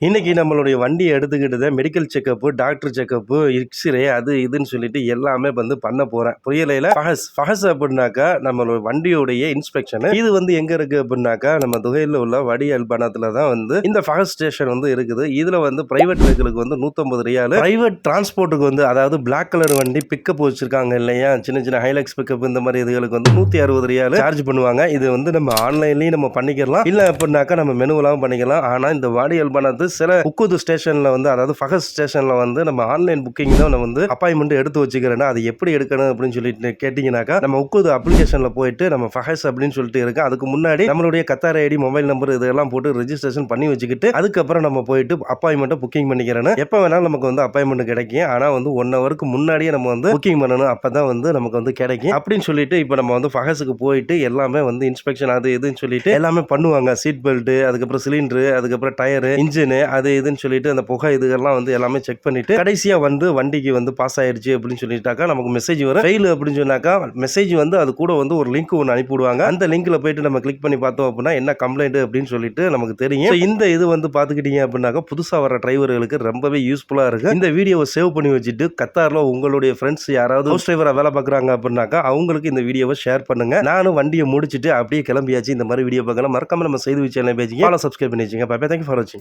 இன்னைக்கு நம்மளுடைய வண்டியை எடுத்துக்கிட்டத medical checkup, doctor checkup, X-ray அது இதுன்னு சொல்லிட்டு எல்லாமே வந்து பண்ண போறேன். புரியலைல ஃபஹஸ் அப்படின்னாக்கா நம்மளோட வண்டியோடைய இன்ஸ்பெக்ஷன். இது வந்து எங்க இருக்கு அப்படின்னாக்கா நம்ம துகையில உள்ள வடி அல்பனத்துல தான் வந்து இந்த ஃபஹஸ் ஸ்டேஷன் வந்து இருக்குது. இதுல வந்து பிரைவேட் வெஹிக்கிளுக்கு வந்து 150 ரியால், பிரைவேட் டிரான்ஸ்போர்ட்டுக்கு வந்து அதாவது பிளாக் கலர் வண்டி பிக்கப் வச்சிருக்காங்க இல்லையா, சின்ன சின்ன ஹைலக்ஸ் பிக்கப் இந்த மாதிரி இதுகளுக்கு வந்து 160 ரியால் சார்ஜ் பண்ணுவாங்க. இது வந்து நம்ம ஆன்லைன்லயும் நம்ம பண்ணிக்கலாம், இல்ல அப்படின்னாக்கா நம்ம மெனுவெல்லாம் பண்ணிக்கலாம். ஆனா இந்த வாடி அல்பனத்து சில உக்குது ஸ்டேஷன்ல வந்து அதாவது ஃபஹஸ் ஸ்டேஷன்ல வந்து நம்ம ஆன்லைன் புக்கிங் தான் நம்ம வந்து அப்பாயின்மெண்ட் எடுத்து வச்சுக்கிறேன்னா அது எப்படி எடுக்கணும் அப்படின்னு சொல்லிட்டு கேட்டீங்கன்னாக்கா நம்ம உக்குது அப்ளிகேஷன்ல போயிட்டு நம்ம ஃபஹஸ் அப்படின்னு சொல்லிட்டு இருக்கு. அதுக்கு முன்னாடி நம்மளுடைய கத்தார் ஐடி மொபைல் நம்பர் இதெல்லாம் போட்டு ரெஜிஸ்ட்ரேஷன் பண்ணி வச்சுக்கிட்டு அதுக்கப்புறம் நம்ம போயிட்டு அப்பாயின்மெண்ட் புக்கிங் பண்ணிக்கிறேன்னு எப்போ வேணாலும் நமக்கு வந்து அப்பாயின்மெண்ட் கிடைக்கும். ஆனா வந்து 1 ஹவருக்கு முன்னாடியே நம்ம வந்து புக்கிங் பண்ணணும், அப்பதான் வந்து நமக்கு வந்து கிடைக்கும் அப்படின்னு சொல்லிட்டு இப்போ நம்ம வந்து ஃபஹஸுக்கு போயிட்டு எல்லாமே வந்து இன்ஸ்பெக்ஷன் அது இதுன்னு சொல்லிட்டு எல்லாமே பண்ணுவாங்க. சீட் பெல்ட், அதுக்கப்புறம் சிலிண்டர், அதுக்கப்புறம் டயரு, இன்ஜின் அது இதுன்னு சொல்லிட்டு அந்த புகை இதுகள்லாம் வந்து எல்லாமே செக் பண்ணிட்டு கடைசியா வந்து வண்டிக்கு வந்து பாஸ் ஆயிருச்சு அப்படின்னு சொல்லிட்டாக்கா நமக்கு மெசேஜ் வரும். ஃபெயில் அப்படின்னு சொன்னாக்கா மெசேஜ் வந்து அது கூட வந்து ஒரு லிங்க் ஒன்று அனுப்பிவிடுவாங்க. அந்த லிங்க்ல போயிட்டு நம்ம கிளிக் பண்ணி பார்த்தோம் அப்படின்னா என்ன கம்ப்ளைண்ட் அப்படின்னு சொல்லிட்டு நமக்கு தெரியும். இந்த இது வந்து பாத்துக்கிட்டீங்க அப்படின்னாக்கா புதுசா வர டிரைவர்களுக்கு ரொம்பவே யூஸ்ஃபுல்லா இருக்கு. இந்த வீடியோவை சேவ் பண்ணி வச்சுட்டு கத்தார்ல உங்களுடைய ஃப்ரெண்ட்ஸ் யாராவது ஹவுஸ் டிரைவரா வேலை பார்க்குறாங்க அப்படின்னாக்கா அவங்களுக்கு இந்த வீடியோவை ஷேர் பண்ணுங்க. நானும் வண்டியை முடிச்சுட்டு அப்படியே கிளம்பியாச்சு. இந்த மாதிரி வீடியோ பார்க்கலாம் மறக்காம நம்ம செய்தி சேனல் பேஜ் ஃபாலோ சப்ஸ்கிரைப் பண்ணி வச்சுங்க. பாய், தேங்க்யூ ஃபார் வாட்சிங்.